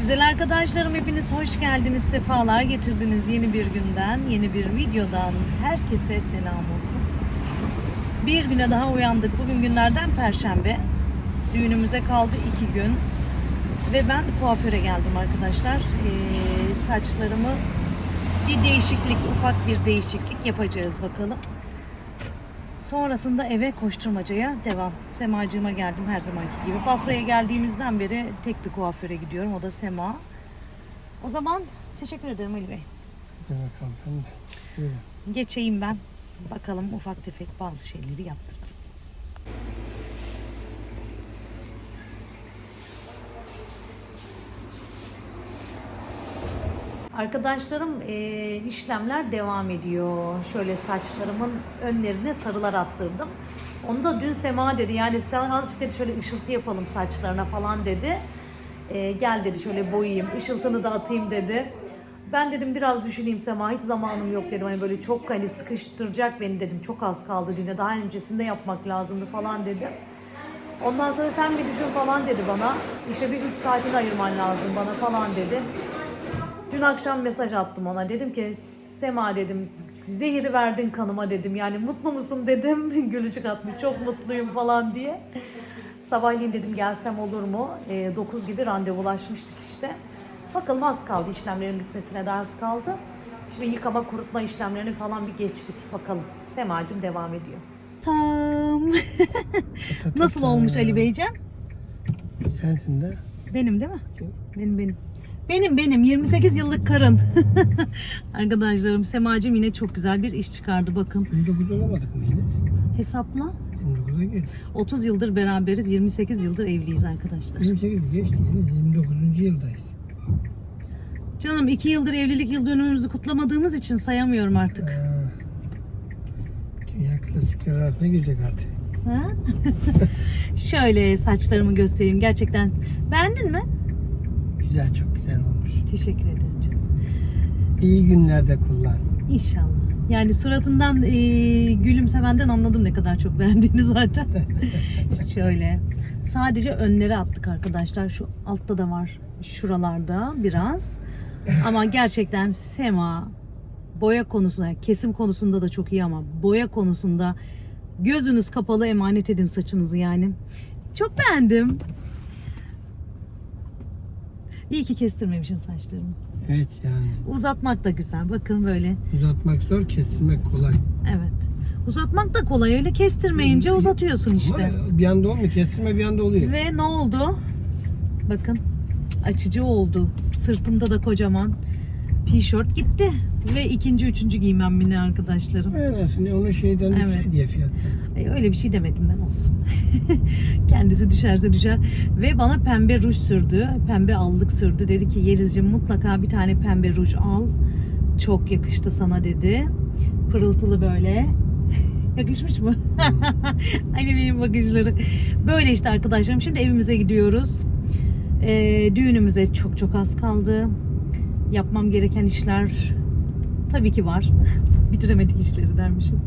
Güzel arkadaşlarım, hepiniz hoş geldiniz, sefalar getirdiniz. Yeni bir günden, yeni bir videodan herkese selam olsun. Bir güne daha uyandık. Bugün günlerden Perşembe. Düğünümüze kaldı 2 gün. Ve ben kuaföre geldim arkadaşlar. Saçlarımı bir değişiklik, ufak bir değişiklik yapacağız bakalım. Sonrasında eve koşturmacaya devam. Semacığıma geldim her zamanki gibi. Bafra'ya geldiğimizden beri tek bir kuaföre gidiyorum. O da Sema. O zaman teşekkür ederim Ali Bey. Demek hanımefendi. Buyurun. Geçeyim ben. Bakalım ufak tefek bazı şeyleri yaptırdım. Arkadaşlarım işlemler devam ediyor. Şöyle saçlarımın önlerine sarılar attırdım. Onu da dün Sema dedi. Yani sen azıcık dedi şöyle ışıltı yapalım saçlarına falan dedi. Gel dedi şöyle boyayayım, ışıltını da atayım dedi. Ben dedim biraz düşüneyim Sema, hiç zamanım yok dedim. Hani böyle çok hani sıkıştıracak beni dedim. Çok az kaldı düğüne, daha öncesinde yapmak lazımdı falan dedi. Ondan sonra sen bir düşün falan dedi bana. İşte bir 3 saatini ayırman lazım bana falan dedi. Dün akşam mesaj attım ona. Dedim ki Sema dedim, zehiri verdin kanıma dedim. Yani mutlu musun dedim. Gülücük atmış, çok mutluyum falan diye. Sabahleyin dedim gelsem olur mu? 9 gibi randevulaşmıştık işte. Bakalım az kaldı, işlemlerin bitmesine de az kaldı. Şimdi yıkama kurutma işlemlerini falan bir geçtik. Bakalım. Semacığım devam ediyor. Tam. Nasıl olmuş Ali Beyciğim? Sensin de. Benim değil mi? Benim 28 yıllık karın. Arkadaşlarım, Semacığım yine çok güzel bir iş çıkardı bakın. 29 olamadık mı yine? Hesapla. 29'a girdik. 30 yıldır beraberiz, 28 yıldır evliyiz arkadaşlar. 28 geçti yine, 29. yıldayız. Canım 2 yıldır evlilik yıl dönümümüzü kutlamadığımız için sayamıyorum artık. Dünya klasikleri arasına girecek artık. Ha? Şöyle saçlarımı göstereyim. Gerçekten beğendin mi? Güzel, çok güzel olmuş. Teşekkür ederim canım. İyi günlerde kullan. İnşallah. Yani suratından gülümsemenden anladım ne kadar çok beğendiğini zaten. Şöyle. Sadece önleri attık arkadaşlar. Şu altta da var. Şuralarda biraz. Ama gerçekten Sema boya konusunda, kesim konusunda da çok iyi ama boya konusunda gözünüz kapalı emanet edin saçınızı yani. Çok beğendim. İyi ki kestirmemişim saçlarımı. Evet yani. Uzatmak da güzel. Bakın böyle. Uzatmak zor, kestirmek kolay. Evet. Uzatmak da kolay. Öyle kestirmeyince uzatıyorsun işte. Ama bir anda olmuyor. Kestirme bir anda oluyor. Ve ne oldu? Bakın. Açıcı oldu. Sırtımda da kocaman tişört gitti. Ve ikinci, üçüncü giymem yine arkadaşlarım. Öylesine onun şeyden düşse diye fiyattan. Öyle bir şey demedim ben, olsun. Kendisi düşerse düşer. Ve bana pembe ruj sürdü. Pembe allık sürdü. Dedi ki Yelizciğim mutlaka bir tane pembe ruj al. Çok yakıştı sana dedi. Pırıltılı böyle. Yakışmış mı? Hani benim bakışları. Böyle işte arkadaşlarım. Şimdi evimize gidiyoruz. Düğünümüze çok çok az kaldı. Yapmam gereken işler tabii ki var. Bitiremedik işleri dermişim.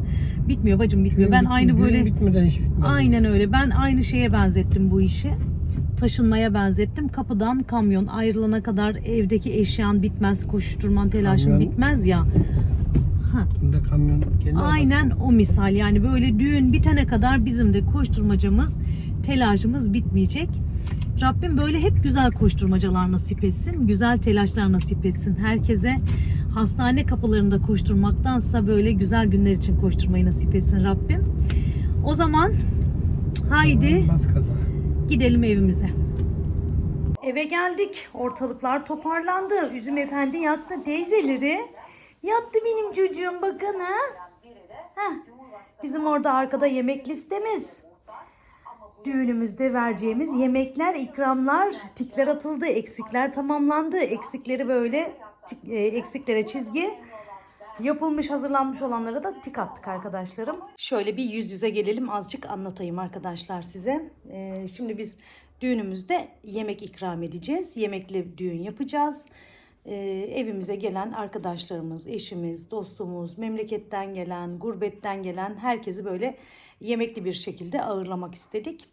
Bitmiyor bacım, bitmiyor. Ben aynı böyle bitmeden iş bitmez. Aynen öyle. Ben aynı şeye benzettim bu işi. Taşınmaya benzettim. Kapıdan kamyon ayrılana kadar evdeki eşyan bitmez, koşturman, telaşın bitmez ya. Bunda kamyon Aynen o misal. Yani böyle düğün bitene kadar bizim de koşturmacamız, telaşımız bitmeyecek. Rabbim böyle hep güzel koşturmacalar nasip etsin. Güzel telaşlar nasip etsin. Herkese hastane kapılarında koşturmaktansa böyle güzel günler için koşturmayı nasip etsin Rabbim. O zaman haydi gidelim evimize. Eve geldik. Ortalıklar toparlandı. Üzüm Efendi yattı. Teyzeleri yattı benim çocuğum, bakın ha. Bizim orada arkada yemek listemiz. Düğünümüzde vereceğimiz yemekler, ikramlar, tikler atıldı, eksikler tamamlandı. Eksikleri böyle, eksiklere çizgi yapılmış, hazırlanmış olanlara da tik attık arkadaşlarım. Şöyle bir yüz yüze gelelim, azıcık anlatayım arkadaşlar size. Şimdi biz düğünümüzde yemek ikram edeceğiz. Yemekli düğün yapacağız. Evimize gelen arkadaşlarımız, eşimiz, dostumuz, memleketten gelen, gurbetten gelen herkesi böyle yemekli bir şekilde ağırlamak istedik.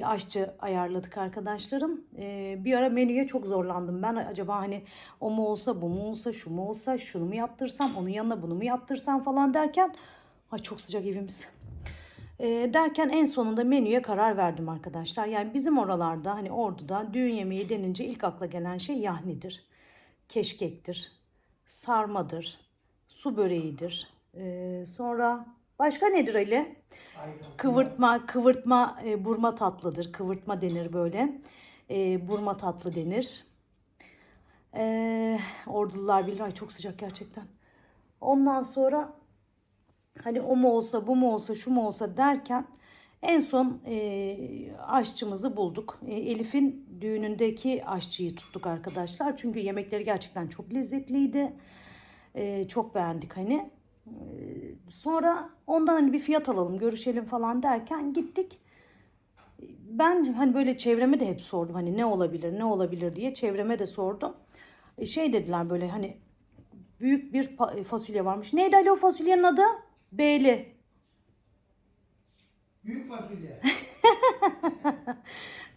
aşçı ayarladık arkadaşlarım. Bir ara menüye çok zorlandım. Ben acaba hani o mu olsa, bu mu olsa, şu mu olsa, şunu mu yaptırsam, onun yanına bunu mu yaptırsam falan derken, ay çok sıcak evimiz. Derken en sonunda menüye karar verdim arkadaşlar. Yani bizim oralarda hani Ordu'da düğün yemeği denince ilk akla gelen şey yahnidir, keşkektir, sarmadır, su böreğidir. Sonra başka nedir Ali? Kıvırtma, burma tatlıdır. Kıvırtma denir böyle. Burma tatlı denir. Orduliler bilir. Ay çok sıcak gerçekten. Ondan sonra hani o mu olsa, bu mu olsa, şu mu olsa derken en son aşçımızı bulduk. Elif'in düğünündeki aşçıyı tuttuk arkadaşlar. Çünkü yemekleri gerçekten çok lezzetliydi. Çok beğendik hani. Sonra ondan hani bir fiyat alalım, görüşelim falan derken gittik. Ben hani böyle çevreme de hep sordum hani ne olabilir, ne olabilir diye çevreme de sordum. Şey dediler böyle hani büyük bir fasulye varmış. Neydi Ali o fasulyenin adı? Beyli. Büyük fasulye.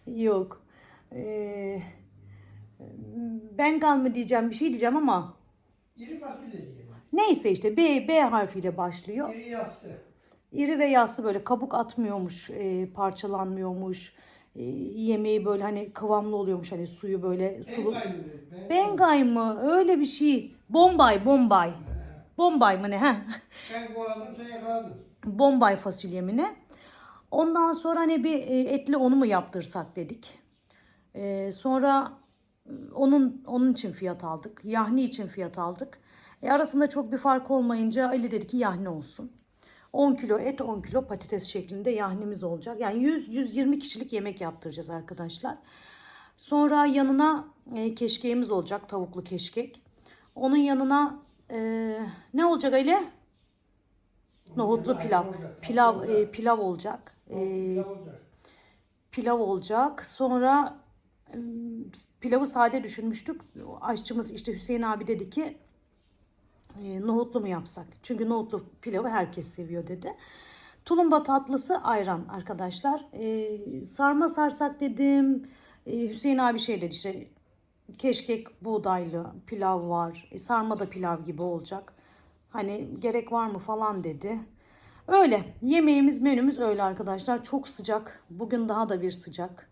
Yok. Bengal mı diyeceğim, bir şey diyeceğim ama İri fasulye diyelim. neyse işte B harfiyle başlıyor. İri yassı. İri ve yassı, böyle kabuk atmıyormuş, parçalanmıyormuş. Yemeği böyle hani kıvamlı oluyormuş, hani suyu böyle sulu. Bengay mı? Öyle bir şey. Bombay. Bombay mı ne? Heh. Ben kovaladım, sen yakaladın. Bombay fasulye mi ne? Ondan sonra hani bir etli onu mu yaptırsak dedik. Sonra onun için fiyat aldık. Yahni için fiyat aldık. Arasında çok bir fark olmayınca Ali dedi ki yahni olsun. 10 kilo et, 10 kilo patates şeklinde yahnimiz olacak. Yani 100-120 kişilik yemek yaptıracağız arkadaşlar. Sonra yanına keşkeğimiz olacak. Tavuklu keşkek. Onun yanına ne olacak Ali? Nohutlu pilav. Pilav olacak. Pilav olacak. Sonra pilavı sade düşünmüştük. Aşçımız işte Hüseyin abi dedi ki nohutlu mu yapsak? Çünkü nohutlu pilavı herkes seviyor dedi. Tulumba tatlısı, ayran arkadaşlar. Sarma sarsak dedim. Hüseyin abi şey dedi işte keşkek buğdaylı pilav var. Sarma da pilav gibi olacak. Hani gerek var mı falan dedi. Öyle. Yemeğimiz, menümüz öyle arkadaşlar. Çok sıcak. Bugün daha da bir sıcak.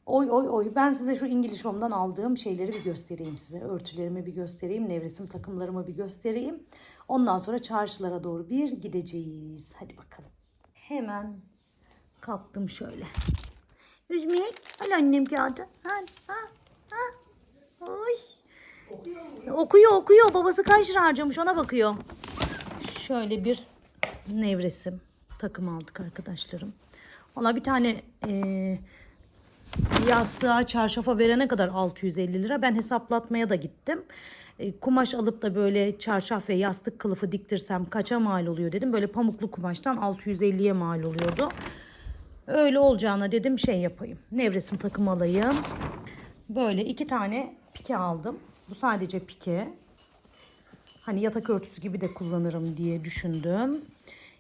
Oy. Ben size şu İngiliz Home'dan aldığım şeyleri bir göstereyim size. Örtülerimi bir göstereyim. Nevresim takımlarımı bir göstereyim. Ondan sonra çarşılara doğru bir gideceğiz. Hadi bakalım. Hemen kalktım şöyle. Üzmek. Al annem kağıdı. Hoş. Okuyor. Babası kaç lira harcamış ona bakıyor. Şöyle bir nevresim takım aldık arkadaşlarım. Valla bir tane yastığa, çarşafa verene kadar 650 lira. Ben hesaplatmaya da gittim. Kumaş alıp da böyle çarşaf ve yastık kılıfı diktirsem kaça mal oluyor dedim. Böyle pamuklu kumaştan 650'ye mal oluyordu. Öyle olacağına dedim şey yapayım. Nevresim takımı alayım. Böyle 2 tane pike aldım. Bu sadece pike. Hani yatak örtüsü gibi de kullanırım diye düşündüm.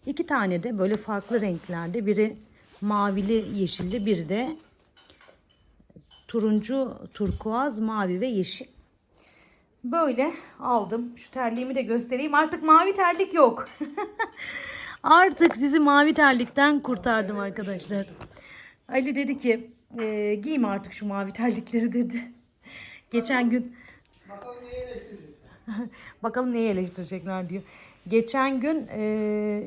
2 tane de böyle farklı renklerde. Biri mavili yeşilli, biri de turuncu, turkuaz, mavi ve yeşil. Böyle aldım. Şu terliğimi de göstereyim. Artık mavi terlik yok. Artık sizi mavi terlikten kurtardım arkadaşlar. Ali dedi ki giyme artık şu mavi terlikleri dedi. Geçen gün bakalım neyi eleştirecekler diyor. Geçen gün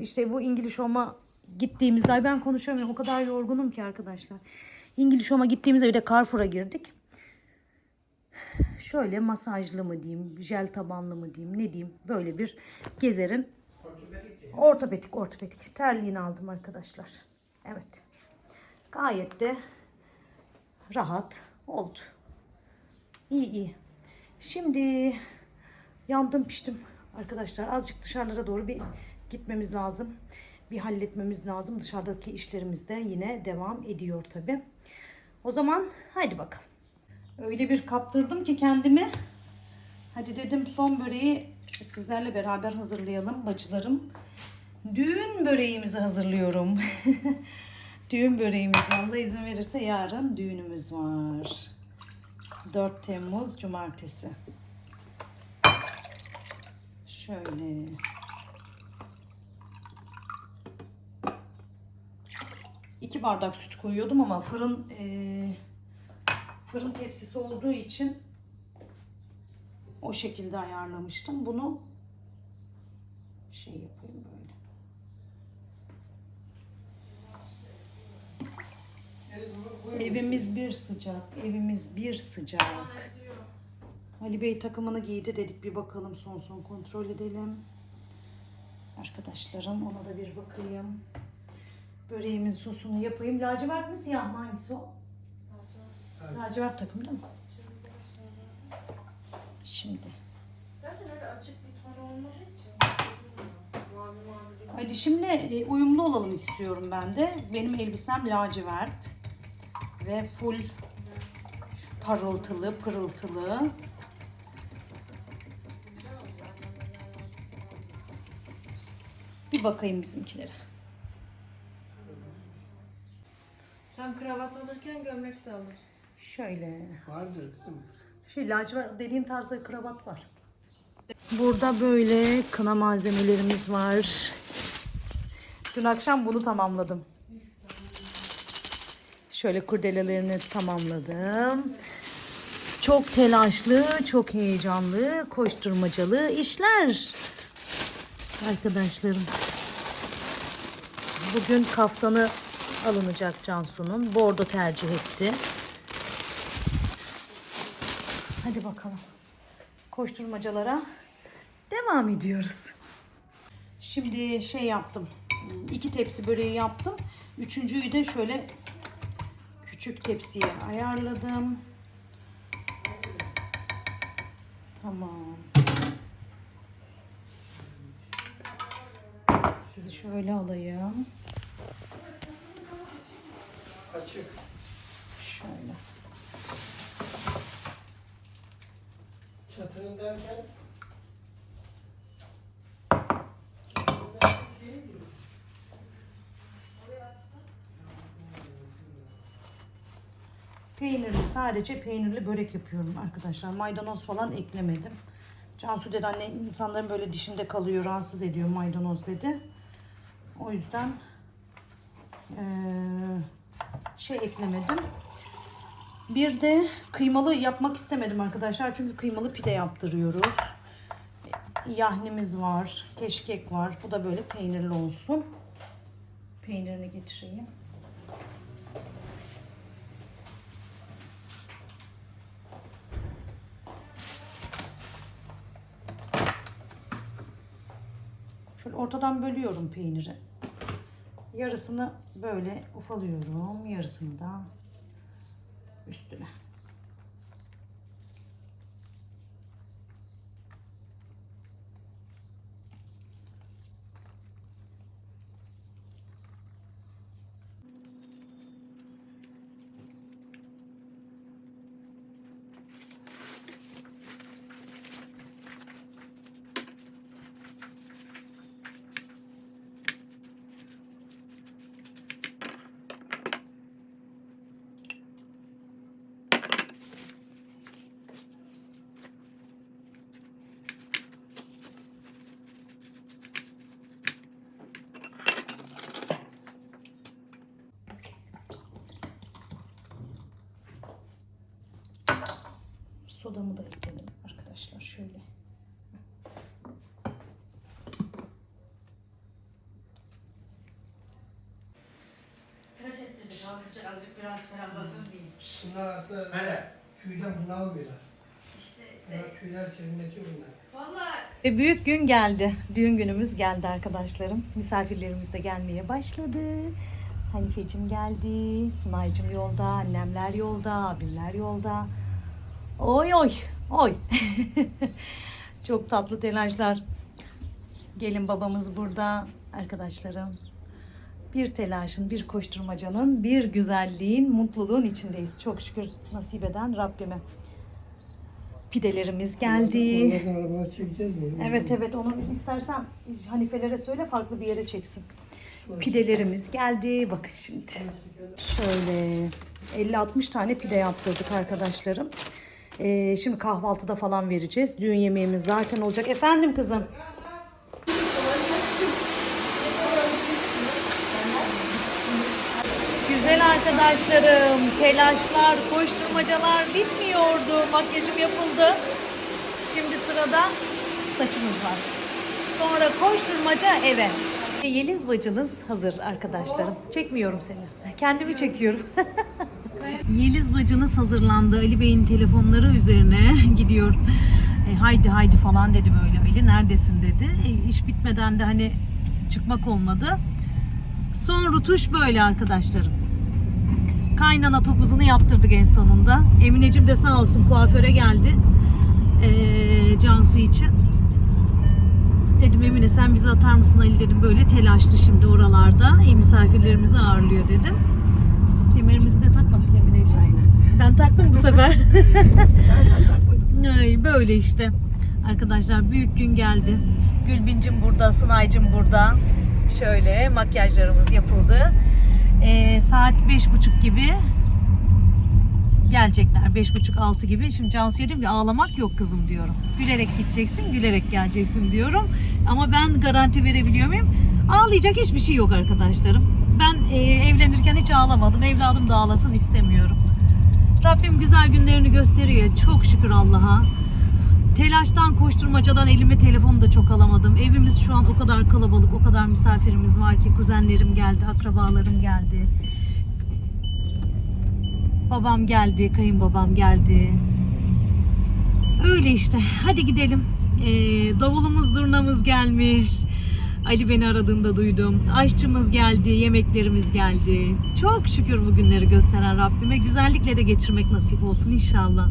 işte bu İngiliz Home'a gittiğimizde ben konuşamıyorum. O kadar yorgunum ki arkadaşlar. İngiliz Home'a gittiğimizde bir de Carrefour'a girdik. Şöyle masajlı mı diyeyim, jel tabanlı mı diyeyim, ne diyeyim, böyle bir Gezer'in ortopedik terliğini aldım arkadaşlar. Evet. Gayet de rahat oldu. İyi. Şimdi yandım piştim arkadaşlar. Azıcık dışarılara doğru bir gitmemiz lazım. Bir halletmemiz lazım. Dışarıdaki işlerimiz de yine devam ediyor tabii. O zaman haydi bakalım. Öyle bir kaptırdım ki kendimi. Hadi dedim son böreği sizlerle beraber hazırlayalım bacılarım. Düğün böreğimizi hazırlıyorum. Düğün böreğimiz var. Allah izin verirse yarın düğünümüz var. 4 Temmuz Cumartesi. Şöyle. İki bardak süt koyuyordum ama fırın tepsisi olduğu için o şekilde ayarlamıştım. Bunu şey yapayım böyle. Evimiz bir sıcak, evimiz bir sıcak. Ali Bey takımını giydi dedik, bir bakalım son kontrol edelim. Arkadaşlarım, ona da bir bakayım. Böreğimin sosunu yapayım. Lacivert mi siyah mı, hangisi o? Lacivert takım değil mi? Şimdi. Zaten öyle açık bir ton olmadığı için. Mavi mavi. Hadi şimdi uyumlu olalım istiyorum ben de. Benim elbisem lacivert ve full parıltılı, pırıltılı. Bir bakayım bizimkilere. Tam kravat alırken gömlek de alırız. Şöyle. Vardır. Şey lacivert dediğin tarzda kravat var. Burada böyle kına malzemelerimiz var. Dün akşam bunu tamamladım. Şöyle kurdelelerini tamamladım. Çok telaşlı, çok heyecanlı, koşturmacalı işler. Arkadaşlarım. Bugün kaftanı alınacak Cansu'nun. Bordo tercih etti. Hadi bakalım. Koşturmacalara devam ediyoruz. Şimdi şey yaptım. 2 tepsi böreği yaptım. Üçüncüyü de şöyle küçük tepsiye ayarladım. Tamam. Sizi şöyle alayım. Açık. Şöyle. Çatının derken Peynirli, sadece peynirli börek yapıyorum arkadaşlar. Maydanoz falan eklemedim. Cansu dedi anne, insanların böyle dişinde kalıyor, rahatsız ediyor maydanoz dedi. O yüzden şey eklemedim. Bir de kıymalı yapmak istemedim arkadaşlar. Çünkü kıymalı pide yaptırıyoruz. Yahnimiz var, keşkek var. Bu da böyle peynirli olsun. Peynirini getireyim. Şöyle ortadan bölüyorum peyniri. Yarısını böyle ufalıyorum. Yarısını da üstüne. Sodamı da ekledim arkadaşlar şöyle. Tıraş ettirdik azıcık biraz ferahlasın diye. bunlar aslında tüyden bunu almıyorlar. İşte Bunlar tüyler serinletiyor bunlar. vallahi Büyük gün geldi. Düğün günümüz geldi arkadaşlarım. Misafirlerimiz de gelmeye başladı. Hanifeciğim geldi. Sunaycığım yolda. Annemler yolda. Abimler yolda. Oy oy oy. Çok tatlı telaşlar. Gelin babamız burada arkadaşlarım. Bir telaşın, bir koşturmacanın, bir güzelliğin, mutluluğun içindeyiz. Çok şükür nasip eden Rabbime. Pidelerimiz geldi. Onlardan arabaya çekeceğiz mi? Evet onu istersen Hanifelere söyle, farklı bir yere çeksin. Pidelerimiz geldi. Bakın şimdi. Şöyle 50-60 tane pide yaptırdık arkadaşlarım. Şimdi kahvaltıda falan vereceğiz. Düğün yemeğimiz zaten olacak. Efendim kızım? Güzel arkadaşlarım, telaşlar, koşturmacalar bitmiyordu. Makyajım yapıldı. Şimdi sırada saçımız var. Sonra koşturmaca eve. Yeliz bacınız hazır arkadaşlarım. Çekmiyorum seni. Kendimi çekiyorum. Yeliz bacınız hazırlandı. Ali Bey'in telefonları üzerine gidiyor. Haydi haydi falan dedi böyle. Ali neredesin dedi. İş bitmeden de hani çıkmak olmadı. Son rutuş böyle arkadaşlarım. Kaynana topuzunu yaptırdık en sonunda. Emineciğim de sağ olsun kuaföre geldi. Cansu için. Dedim Emine sen bizi atar mısın Ali dedim. Böyle telaşlı şimdi oralarda. Misafirlerimizi ağırlıyor dedim. Kemerimizi de takmadık Emineciğim. Aynen. Ben taktım bu sefer. Ay, böyle işte. Arkadaşlar büyük gün geldi. Gülbincim burada, Sunaycım burada. Şöyle makyajlarımız yapıldı. Saat 5.30 gibi gelecekler. 5.30-6 gibi. Şimdi Cansu'ya diyorum ki ağlamak yok kızım diyorum. Gülerek gideceksin, gülerek geleceksin diyorum. Ama ben garanti verebiliyor muyum? Ağlayacak hiçbir şey yok arkadaşlarım. Ben evlenirken hiç ağlamadım. Evladım da ağlasın istemiyorum. Rabbim güzel günlerini gösteriyor. Çok şükür Allah'a. Telaştan, koşturmacadan elime telefonu da çok alamadım. Evimiz şu an o kadar kalabalık, o kadar misafirimiz var ki kuzenlerim geldi, akrabalarım geldi. Babam geldi, kayınbabam geldi. Öyle işte. Hadi gidelim. Davulumuz, zurnamız gelmiş. Ali beni aradığında duydum. Aşçımız geldi, yemeklerimiz geldi. Çok şükür bu günleri gösteren Rabbime. Güzellikle de geçirmek nasip olsun inşallah.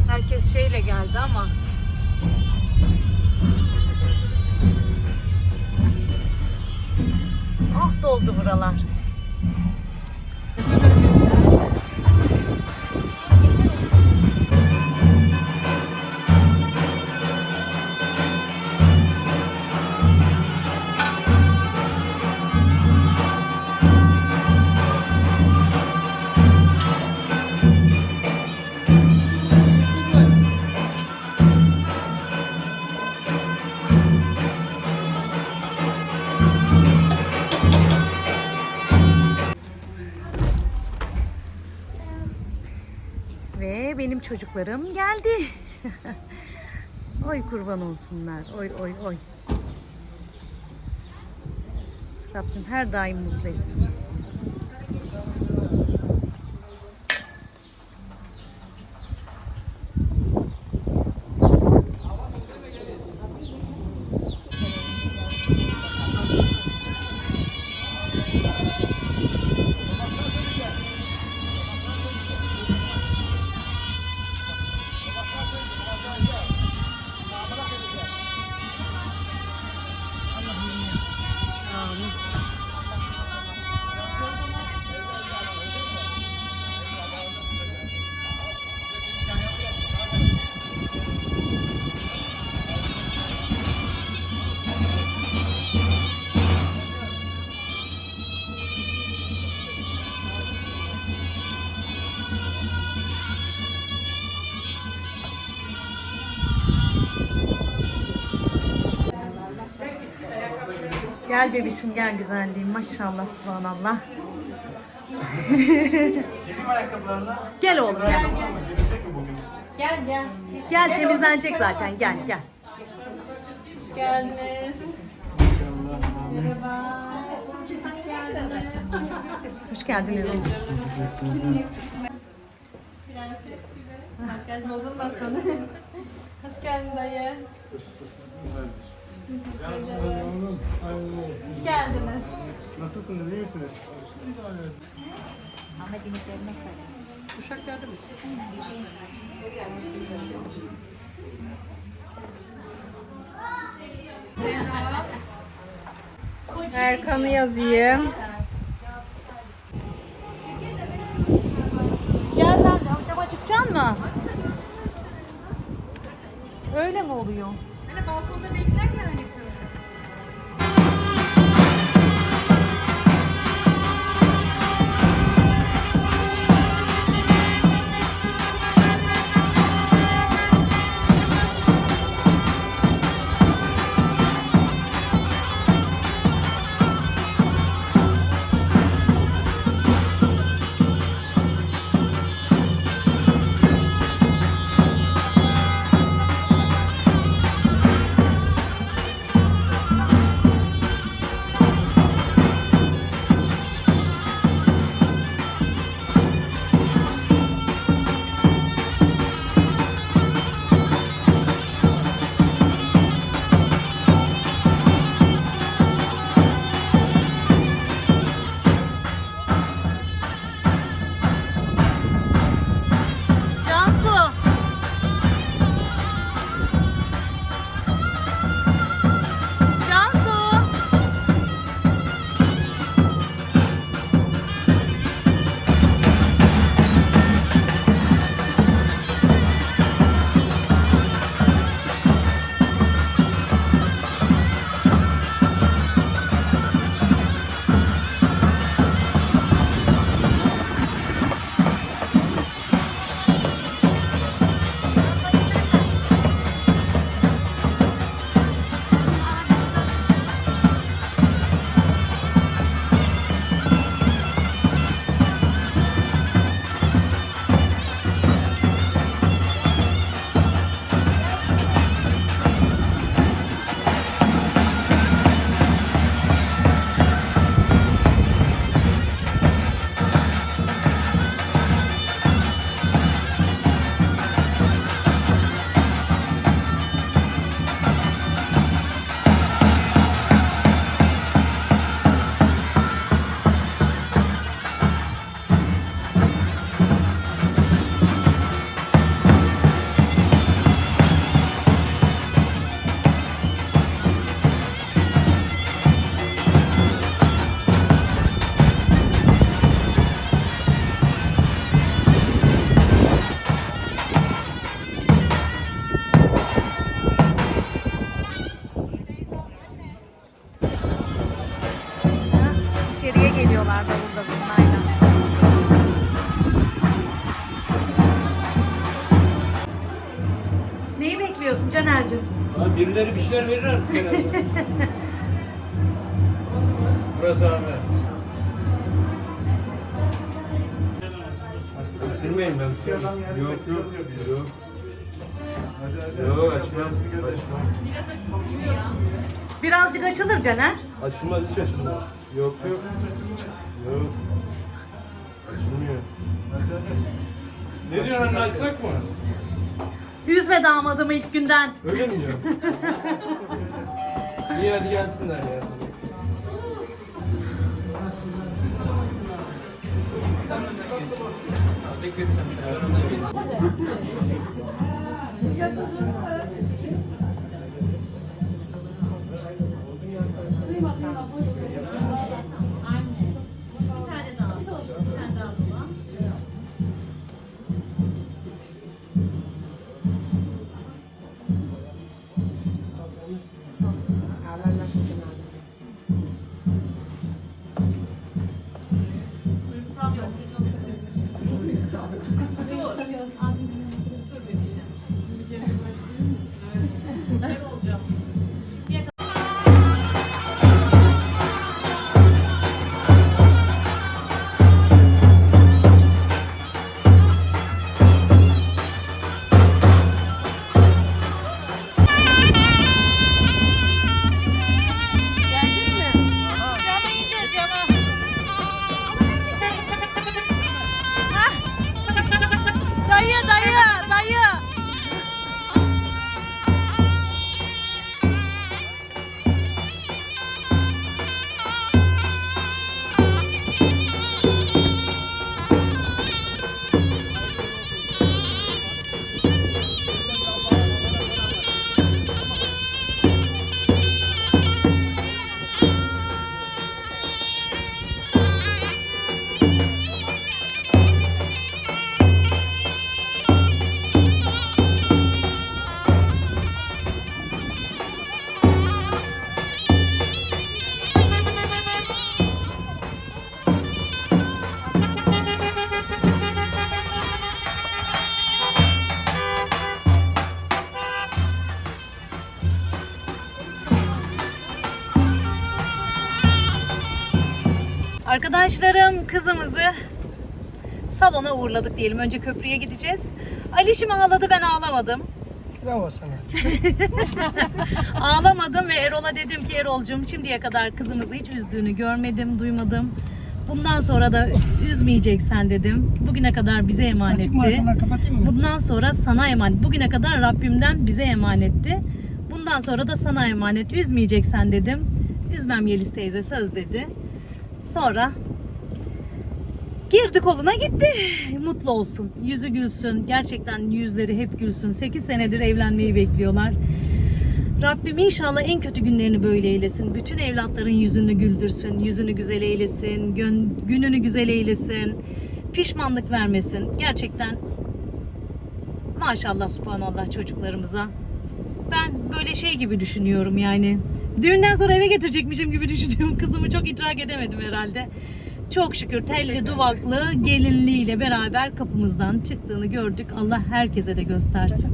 Herkes şeyle geldi ama ah doldu buralar. Ve benim çocuklarım geldi. Oy kurban olsunlar. Oy oy oy. Rabbim her daim mutlu etsin. Gel bebişim gel güzelliğim maşallah subhanallah. Gideyim ayakkabılarına. Gel oğlum gel. Gelecek mi bugün? Gel gel. Gel temizlenecek zaten gel gel. Hoş geldiniz. Merhaba. Hoş geldiniz. Hoş geldin Ürün. Makyaj bozulmasın. Hoş geldin dayı. Hoş geldiniz. Nasılsınız, iyi misiniz? Uşaklarda mı? Erkan'ı yazayım. Gel sen de amcama çıkacaksın mı? Öyle mi oluyor? Hani balkonda beklerken öyle yapıyoruz. bekliyorsun Caner'cim? Abi birileri bir şeyler verir artık herhalde. Burası abi. Bitirmeyin ben. Yok yok yok. Yok açmaz. Birazcık açılır Caner. Açılmaz hiç açılmaz. Yok yok. Yok. Açılmıyor. Ne diyorsun anne açsak mı? Üzme damadımı ilk günden. Öyle mi diyor? İyi hadi gelsinler ya. Bekletsem sen şurada geç. Dayı dayı dayı. Arkadaşlarım kızımızı salona uğurladık diyelim. Önce köprüye gideceğiz. Alişim ağladı, ben ağlamadım. Bravo sana. Ağlamadım ve Erol'a dedim ki Erol'cum şimdiye kadar kızımızı hiç üzdüğünü görmedim, duymadım. Bundan sonra da üzmeyeceksen dedim. Bugüne kadar bize Açık emanetti. markalar kapatayım mı? Bundan sonra sana emanet. Bugüne kadar Rabbimden bize emanetti. Bundan sonra da sana emanet. Üzmeyeceksen dedim. Üzmem Yeliz teyze, söz dedi. Sonra girdi koluna gitti. Mutlu olsun. Yüzü gülsün. Gerçekten yüzleri hep gülsün. 8 senedir evlenmeyi bekliyorlar. Rabbim inşallah en kötü günlerini böyle eylesin. Bütün evlatların yüzünü güldürsün. Yüzünü güzel eylesin. Gününü güzel eylesin. Pişmanlık vermesin. Gerçekten maşallah subhanallah çocuklarımıza. Ben böyle şey gibi düşünüyorum yani. Düğünden sonra eve getirecekmişim gibi düşünüyorum. Kızımı çok idrak edemedim herhalde. Çok şükür telli duvaklı gelinliğiyle beraber kapımızdan çıktığını gördük. Allah herkese de göstersin.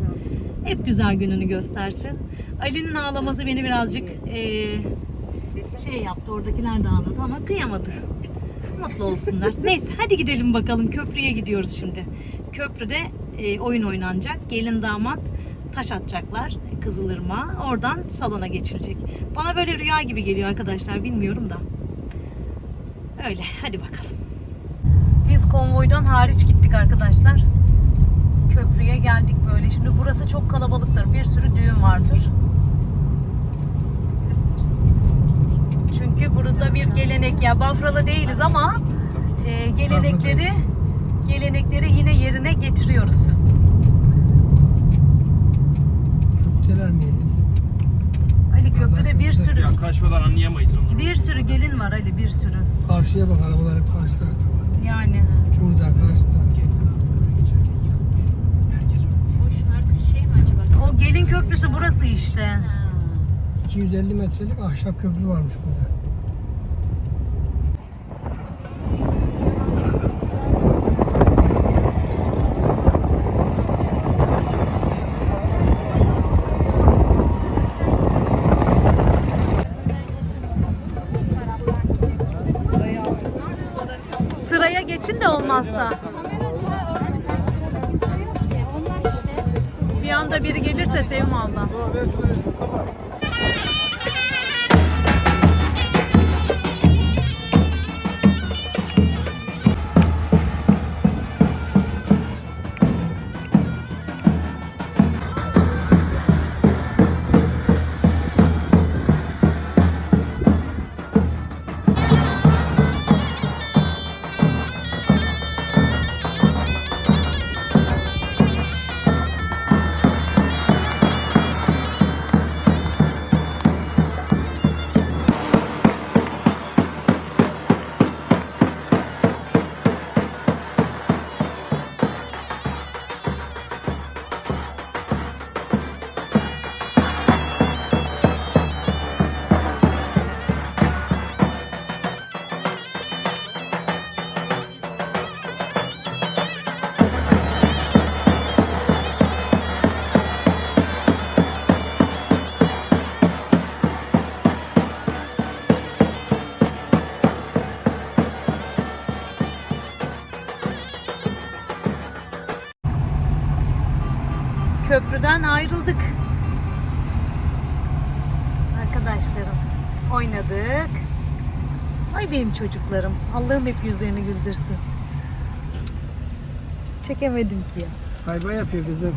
Hep güzel gününü göstersin. Ali'nin ağlaması beni birazcık şey yaptı. Oradakiler de ağladı ama kıyamadı. Mutlu olsunlar. Neyse hadi gidelim bakalım. Köprüye gidiyoruz şimdi. Köprüde oyun oynanacak. Gelin damat taş atacaklar Kızılırmak'a. Oradan salona geçilecek. Bana böyle rüya gibi geliyor arkadaşlar. Bilmiyorum da. Öyle. Hadi bakalım. Biz konvoydan hariç gittik arkadaşlar. Köprüye geldik böyle. Şimdi burası çok kalabalıktır. Bir sürü düğün vardır. Çünkü burada bir gelenek, ya Bafralı değiliz ama gelenekleri yine yerine getiriyoruz. Köprüdeler miyiz? Ali köprüde bir sürü Yaklaşmadan anlayamayız onları. bir sürü gelin var Ali, bir sürü. Karşıya bak, arabalar hep karşıda. Yani Şurada karşıda. O şarkı şey mi acaba? o gelin köprüsü burası işte. 250 metrelik ahşap köprü varmış burada. de olmazsa. Bir anda biri gelirse Sevim abla. Köprüden ayrıldık. Arkadaşlarım, oynadık. Ay benim çocuklarım. Allah'ım hep yüzlerini güldürsün. Çekemedim ki ya. Bay bay yapıyor kızım.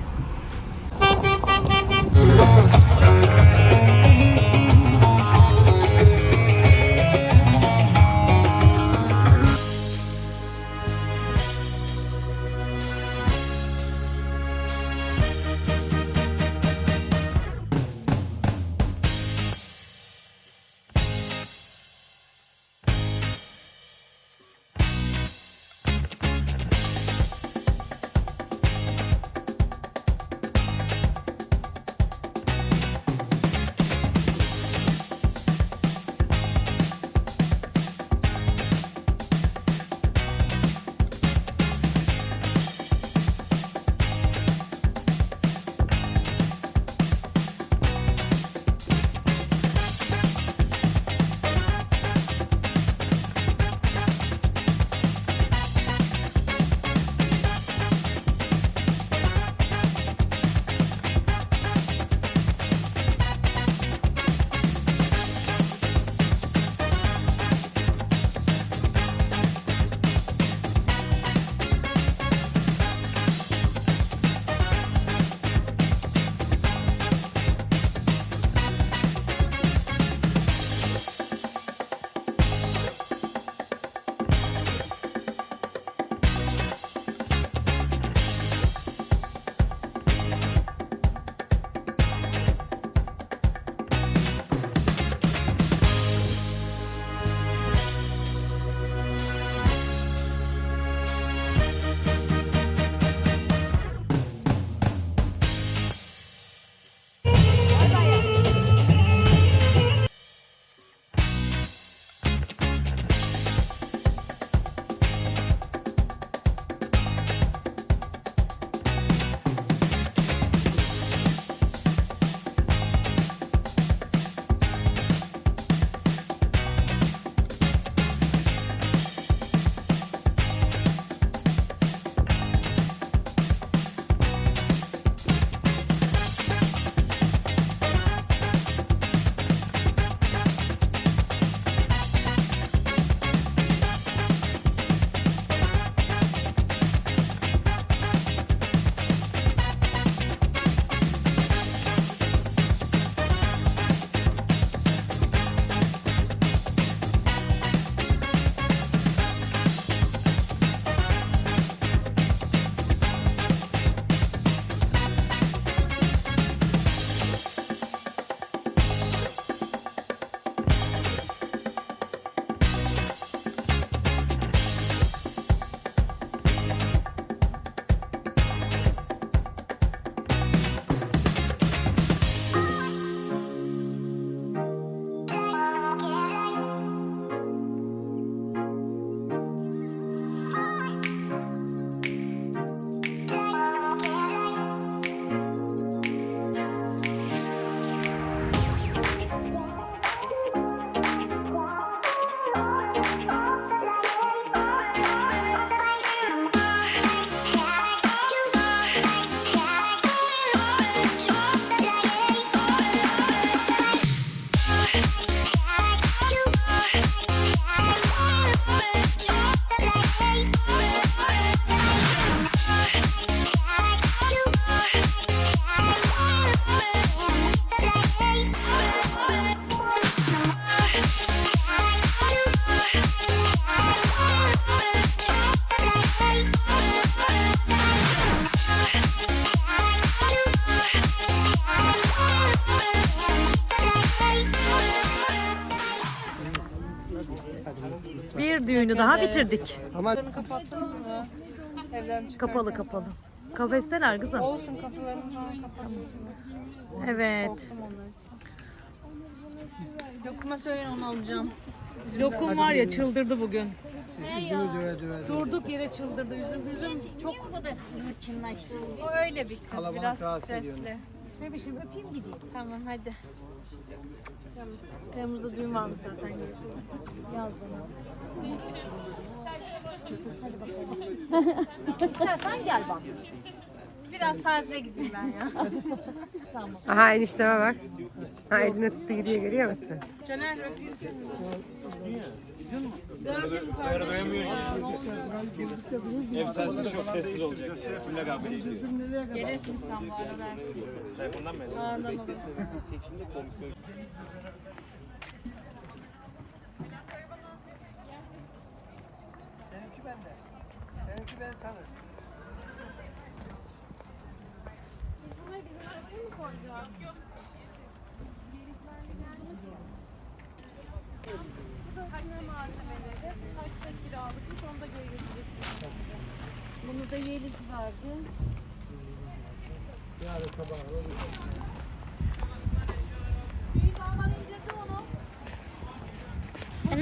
düğünü daha bitirdik. Ama Kapattınız mı? Evden çıkarken. Kapalı kapalı. Kafesteler kızım. Olsun, kapılarını falan kapatın. Evet. Korktum onlar için. Lokuma söyleyin, onu alacağım. Lokum var ya çıldırdı bugün. yüzümü döve döve. Durduk yere çıldırdı. Üzüm çok O öyle bir kız, Kalabalık biraz rahatsız ediyor. stresli. bebişim öpeyim gideyim. Tamam, hadi. Tamam. Temmuz'da düğün varmış zaten. Yaz bana. İstersen gel bak. Biraz tatile gideyim ben ya. Aha enişteme bak. Ha eline tuttu gidiyor görüyor musun? Caner, öpeyim seni. Ev sensiz çok sessiz olacak. Fulle kahve içiyor. Gelirsin İstanbul'a, ararsın. Telefondan mı? Ağından alırsın. Benimki bende. Benimki beni tanır. Bunu da Yeliz verdi. Yarın sabah alırız.